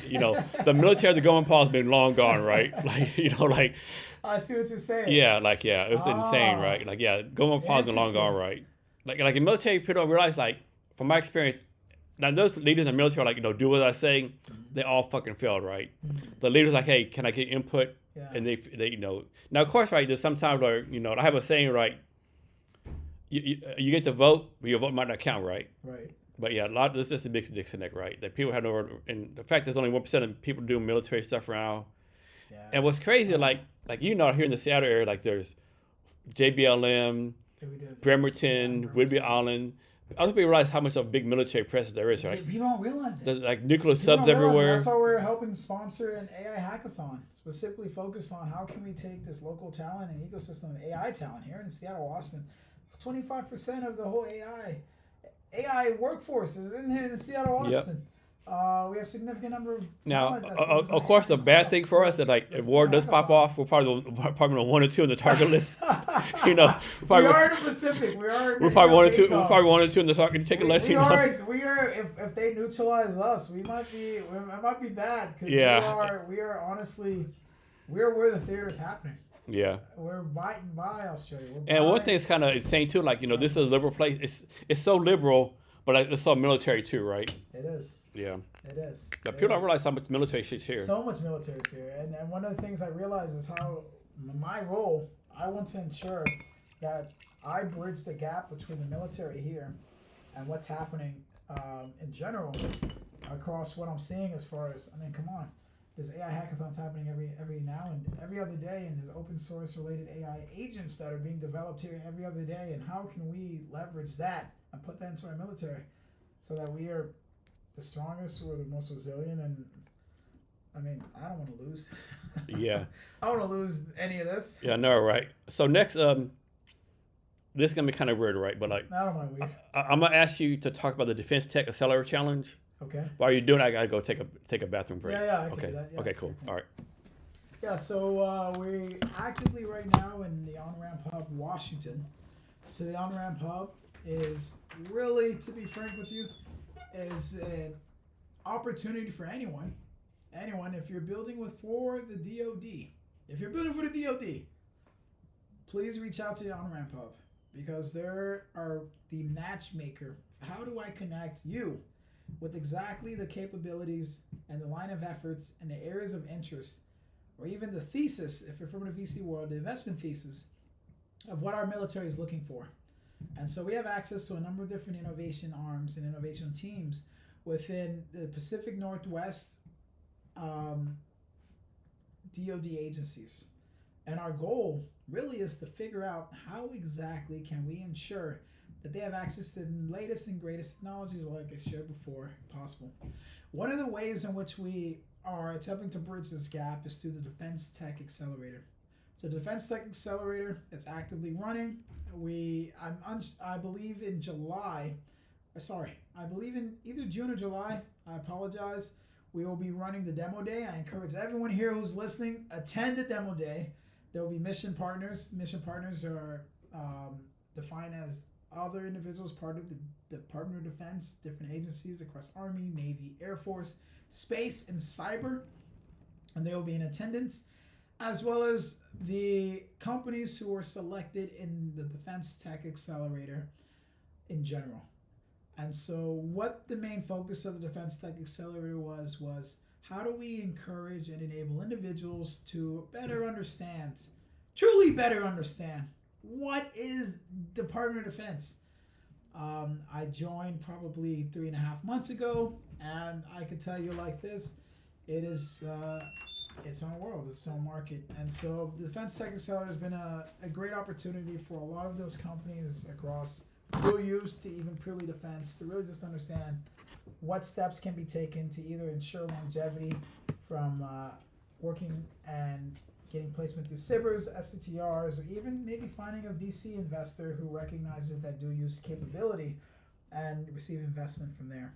The military, the government pause been long gone, right? Like. I see what you're saying. Yeah, it was insane, right? Government pause been long gone, right? Like in military, people don't realize, like, from my experience, now those leaders in the military are like, do what I say, they all fucking failed, right? The leaders like, hey, can I get input? Yeah. And they now of course, right, there's sometimes where, I have a saying, right, you get to vote, but your vote might not count, right? Right. But yeah, this is a big disconnect, right? That people have no, and the fact there's only 1% of people doing military stuff around. Yeah. And what's crazy, like here in the Seattle area, like there's JBLM, Bremerton, Whidbey Island. Other people realize how much of a big military presence there is, right? People don't realize it. There's like nuclear subs everywhere. That's why we're helping sponsor an AI hackathon, specifically focused on how can we take this local talent and ecosystem of AI talent here in Seattle, Washington. 25% of the whole AI workforce is in here in Seattle, Washington. Yep. We have a significant number of now. Of course, the bad thing for us is that, like, if war does pop off, we're probably on 1 or 2 on the target list. We are in the Pacific. We're probably 1 or 2. We're probably 1 or 2 in the target list. We are. If they neutralize us, it might be bad because we are honestly where the theater's happening. Yeah. We're biting by Australia. And one thing is kind of insane too. Like, this is a liberal place. It's so liberal, but it's so military too, right? It is. Yeah. It is. People don't realize how much military shit's here. So much military is here. And one of the things I realize is how my role, I want to ensure that I bridge the gap between the military here and what's happening in general across what I'm seeing as far as, come on. There's AI hackathons happening every now and every other day, and there's open source related AI agents that are being developed here every other day. And how can we leverage that and put that into our military so that we are the strongest, we're the most resilient, and I don't want to lose. Yeah. I don't want to lose any of this. Yeah, no, right. So next, this is gonna be kind of weird, right? But like, I don't mind weird. I'm gonna ask you to talk about the Defense Tech Accelerator Challenge. Okay. While you're doing it, I gotta go take a bathroom break. Yeah, I can do that. Yeah. Okay, cool. All right. Yeah, so we're actively right now in the On-Ramp Hub, Washington. So the On-Ramp Hub is really, to be frank with you, is an opportunity for anyone, if you're building for the DoD, please reach out to the On-Ramp Hub because they are the matchmaker. How do I connect you with exactly the capabilities and the line of efforts and the areas of interest, or even the thesis, if you're from the VC world, the investment thesis of what our military is looking for. And so we have access to a number of different innovation arms and innovation teams within the Pacific Northwest DoD agencies. And our goal really is to figure out how exactly can we ensure that they have access to the latest and greatest technologies, like I shared before, possible. One of the ways in which we are attempting to bridge this gap is through the Defense Tech Accelerator. So Defense Tech Accelerator is actively running. I believe in July. I believe in either June or July. I apologize. We will be running the demo day. I encourage everyone here who's listening, attend the demo day. There will be mission partners. Mission partners are defined as other individuals part of the Department of Defense, different agencies across Army, Navy, Air Force, Space, and Cyber. And they will be in attendance, as well as the companies who were selected in the Defense Tech Accelerator in general. And so what the main focus of the Defense Tech Accelerator was how do we encourage and enable individuals to truly better understand what is Department of Defense. I joined probably 3.5 months ago, and I could tell you like this, it is its own world, its own market. And so the Defense Tech Accelerator has been a great opportunity for a lot of those companies across dual use to even purely defense to really just understand what steps can be taken to either ensure longevity from working and getting placement through SBIRs, SCTRs, or even maybe finding a VC investor who recognizes that dual use capability and receive investment from there.